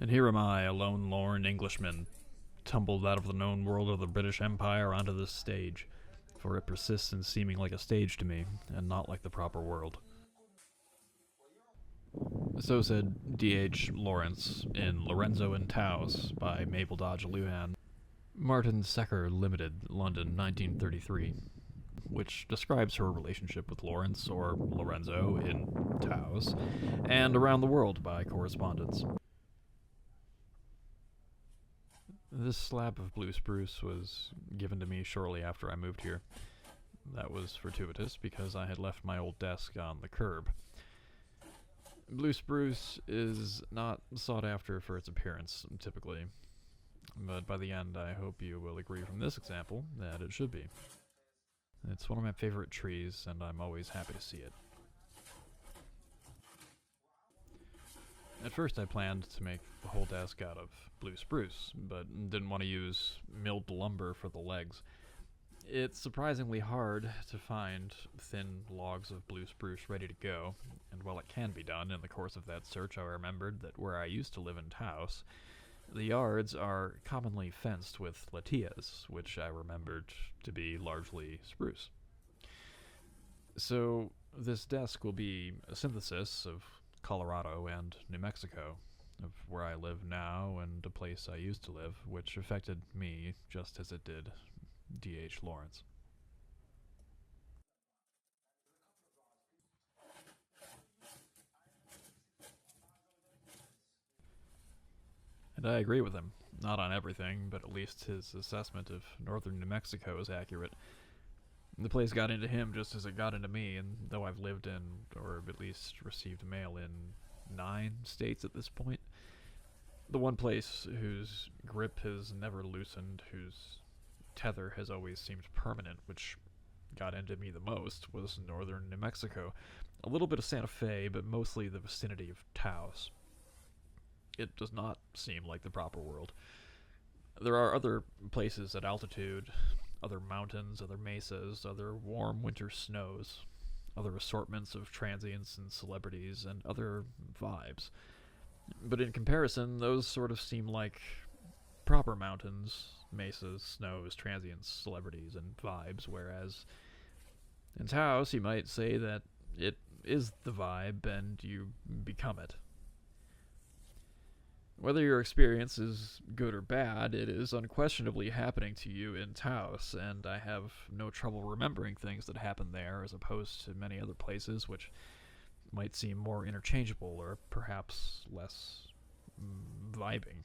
And here am I, a lone lorn Englishman, tumbled out of the known world of the British Empire onto this stage, for it persists in seeming like a stage to me, and not like the proper world. So said D.H. Lawrence in Lorenzo and Taos by Mabel Luhan. Martin Secker Limited, London, 1933, which describes her relationship with Lawrence, or Lorenzo, in Taos, and around the world by correspondence. This slab of blue spruce was given to me shortly after I moved here. That was fortuitous because I had left my old desk on the curb. Blue spruce is not sought after for its appearance, typically, but by the end I hope you will agree from this example that it should be. It's one of my favorite trees, and I'm always happy to see it. At first I planned to make the whole desk out of blue spruce, but didn't want to use milled lumber for the legs. It's surprisingly hard to find thin logs of blue spruce ready to go, and while it can be done, in the course of that search I remembered that where I used to live in Taos, the yards are commonly fenced with latillas, which I remembered to be largely spruce. So this desk will be a synthesis of Colorado and New Mexico, of where I live now and a place I used to live, which affected me just as it did D.H. Lawrence. And I agree with him. Not on everything, but at least his assessment of northern New Mexico is accurate. The place got into him just as it got into me, and though I've lived in, or at least received mail in, 9 states at this point, the one place whose grip has never loosened, whose tether has always seemed permanent, which got into me the most, was northern New Mexico. A little bit of Santa Fe, but mostly the vicinity of Taos. It does not seem like the proper world. There are other places at altitude, other mountains, other mesas, other warm winter snows, other assortments of transients and celebrities, and other vibes. But in comparison, those sort of seem like proper mountains, mesas, snows, transients, celebrities, and vibes, whereas in Taos you might say that it is the vibe and you become it. Whether your experience is good or bad, it is unquestionably happening to you in Taos, and I have no trouble remembering things that happen there as opposed to many other places which might seem more interchangeable or perhaps less vibing.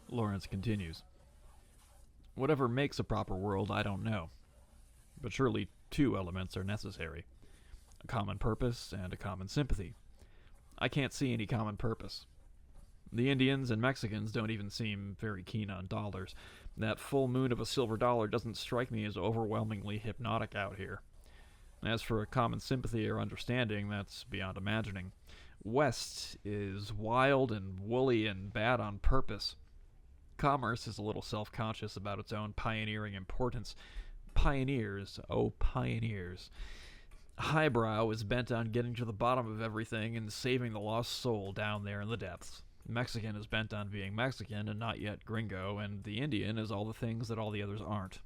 Lawrence continues. Whatever makes a proper world, I don't know. But surely 2 elements are necessary: a common purpose and a common sympathy. I can't see any common purpose. The Indians and Mexicans don't even seem very keen on dollars. That full moon of a silver dollar doesn't strike me as overwhelmingly hypnotic out here. As for a common sympathy or understanding, that's beyond imagining. West is wild and woolly and bad on purpose. Commerce is a little self-conscious about its own pioneering importance. Pioneers, oh pioneers. Highbrow is bent on getting to the bottom of everything and saving the lost soul down there in the depths. Mexican is bent on being Mexican and not yet gringo, and the Indian is all the things that all the others aren't.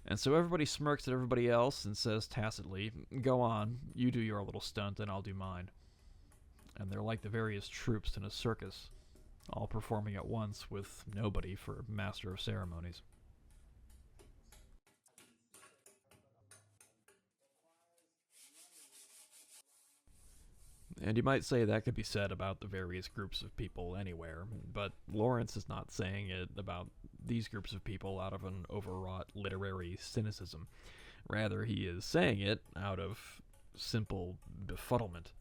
And so everybody smirks at everybody else and says tacitly, "Go on, you do your little stunt and I'll do mine." And they're like the various troops in a circus, all performing at once with nobody for master of ceremonies. And you might say that could be said about the various groups of people anywhere, but Lawrence is not saying it about these groups of people out of an overwrought literary cynicism. Rather, he is saying it out of simple befuddlement.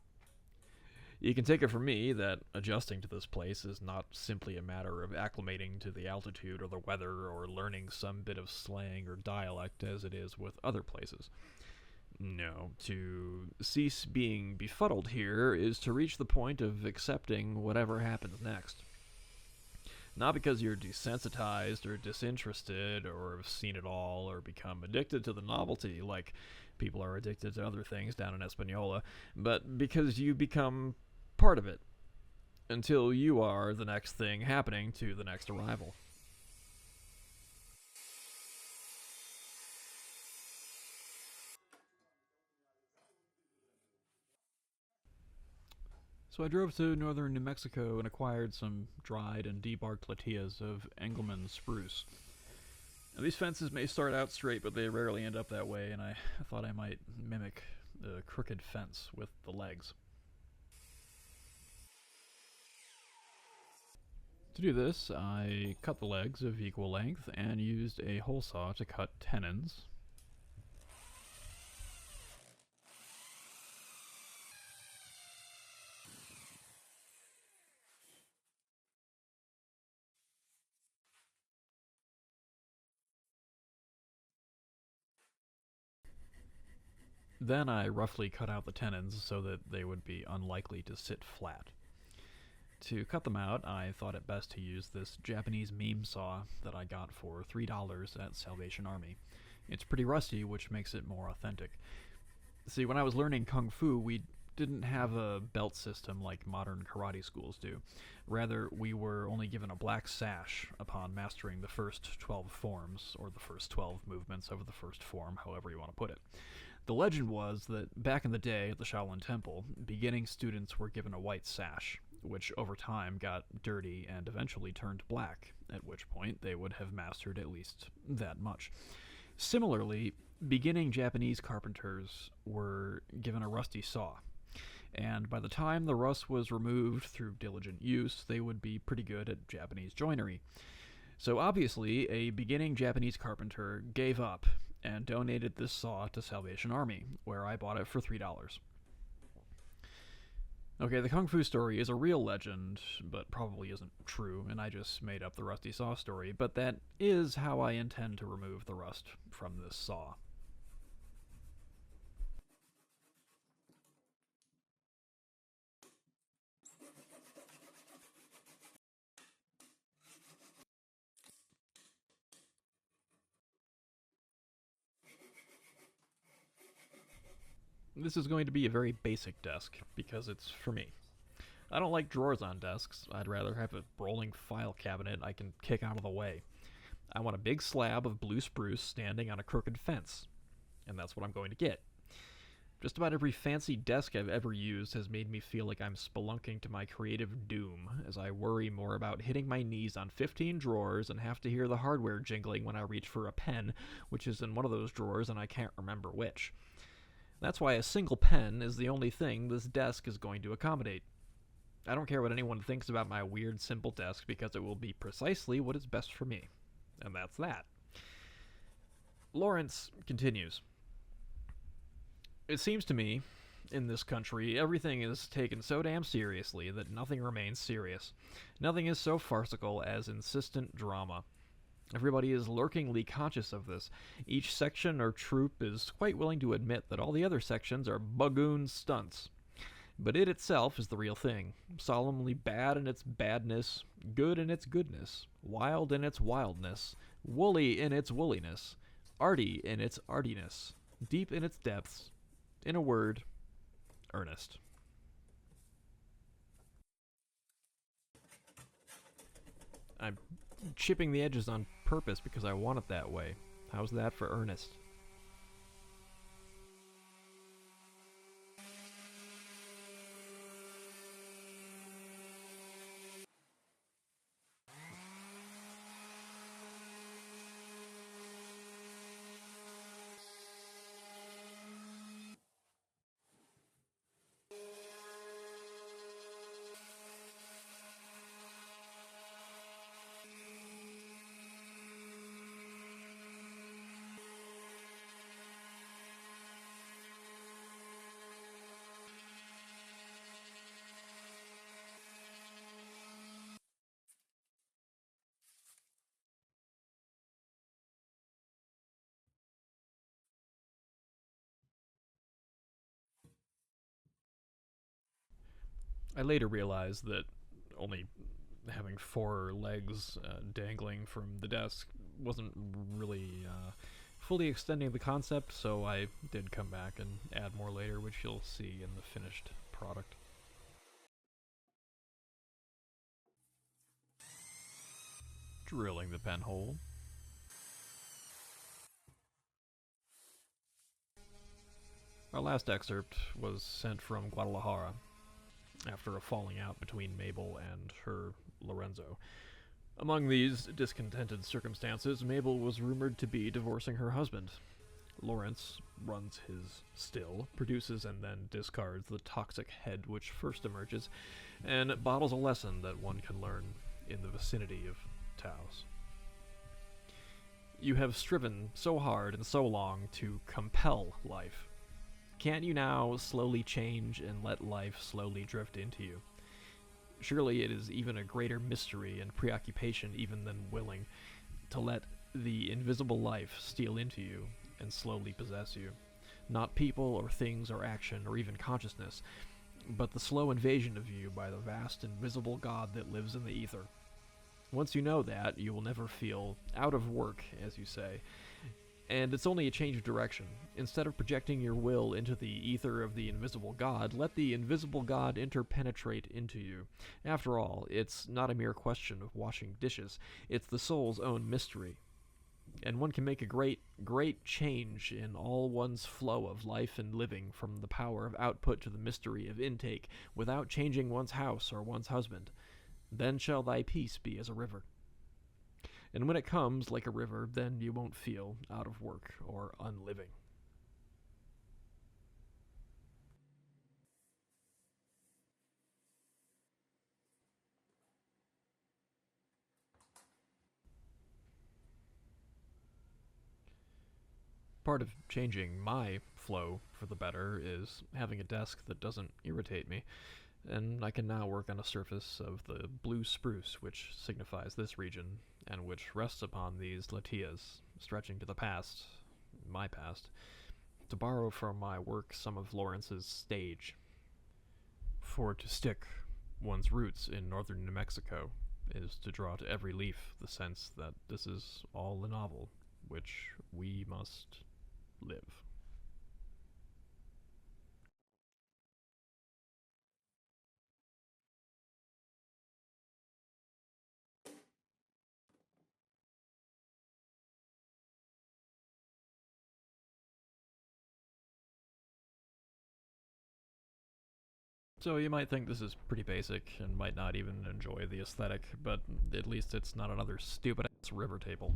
You can take it from me that adjusting to this place is not simply a matter of acclimating to the altitude or the weather or learning some bit of slang or dialect as it is with other places. No, to cease being befuddled here is to reach the point of accepting whatever happens next. Not because you're desensitized or disinterested or have seen it all or become addicted to the novelty like people are addicted to other things down in Espanola, but because you become part of it until you are the next thing happening to the next arrival. So I drove to northern New Mexico and acquired some dried and debarked latillas of Engelmann spruce. Now, these fences may start out straight, but they rarely end up that way, and I thought I might mimic a crooked fence with the legs. To do this, I cut the legs of equal length and used a hole saw to cut tenons. Then I roughly cut out the tenons so that they would be unlikely to sit flat. To cut them out, I thought it best to use this Japanese meme saw that I got for $3 at Salvation Army. It's pretty rusty, which makes it more authentic. See, when I was learning Kung Fu, we didn't have a belt system like modern karate schools do. Rather, we were only given a black sash upon mastering the first 12 forms, or the first 12 movements of the first form, however you want to put it. The legend was that back in the day at the Shaolin Temple, beginning students were given a white sash, which over time got dirty and eventually turned black, at which point they would have mastered at least that much. Similarly, beginning Japanese carpenters were given a rusty saw, and by the time the rust was removed through diligent use, they would be pretty good at Japanese joinery. So obviously, a beginning Japanese carpenter gave up and donated this saw to Salvation Army, where I bought it for $3. Okay, the Kung Fu story is a real legend, but probably isn't true, and I just made up the rusty saw story, but that is how I intend to remove the rust from this saw. This is going to be a very basic desk, because it's for me. I don't like drawers on desks. I'd rather have a rolling file cabinet I can kick out of the way. I want a big slab of blue spruce standing on a crooked fence, and that's what I'm going to get. Just about every fancy desk I've ever used has made me feel like I'm spelunking to my creative doom as I worry more about hitting my knees on 15 drawers and have to hear the hardware jingling when I reach for a pen, which is in one of those drawers and I can't remember which. That's why a single pen is the only thing this desk is going to accommodate. I don't care what anyone thinks about my weird, simple desk because it will be precisely what is best for me. And that's that. Lawrence continues. It seems to me, in this country, everything is taken so damn seriously that nothing remains serious. Nothing is so farcical as insistent drama. Everybody is lurkingly conscious of this. Each section or troupe is quite willing to admit that all the other sections are bagoon stunts. But it itself is the real thing, solemnly bad in its badness, good in its goodness, wild in its wildness, woolly in its woolliness, arty in its artiness, deep in its depths, in a word, earnest. I'm chipping the edges on purpose because I want it that way. How's that for earnest? I later realized that only having four legs dangling from the desk wasn't really fully extending the concept, so I did come back and add more later, which you'll see in the finished product. Drilling the pen hole. Our last excerpt was sent from Guadalajara after a falling out between Mabel and her Lorenzo. Among these discontented circumstances, Mabel was rumored to be divorcing her husband. Lawrence runs his still, produces and then discards the toxic head which first emerges, and bottles a lesson that one can learn in the vicinity of Taos. You have striven so hard and so long to compel life. Can't you now slowly change and let life slowly drift into you? Surely it is even a greater mystery and preoccupation even than willing to let the invisible life steal into you and slowly possess you. Not people or things or action or even consciousness, but the slow invasion of you by the vast invisible God that lives in the ether. Once you know that, you will never feel out of work, as you say, and it's only a change of direction. Instead of projecting your will into the ether of the invisible God, let the invisible God interpenetrate into you. After all, it's not a mere question of washing dishes, it's the soul's own mystery. And one can make a great, great change in all one's flow of life and living from the power of output to the mystery of intake without changing one's house or one's husband. Then shall thy peace be as a river. And when it comes like a river, then you won't feel out of work or unliving. Part of changing my flow for the better is having a desk that doesn't irritate me, and I can now work on a surface of the blue spruce, which signifies this region, and which rests upon these latillas, stretching to the past, my past, to borrow from my work some of Lawrence's stage. For to stick one's roots in northern New Mexico is to draw to every leaf the sense that this is all a novel, which we must live. So you might think this is pretty basic and might not even enjoy the aesthetic, but at least it's not another stupid ass river table.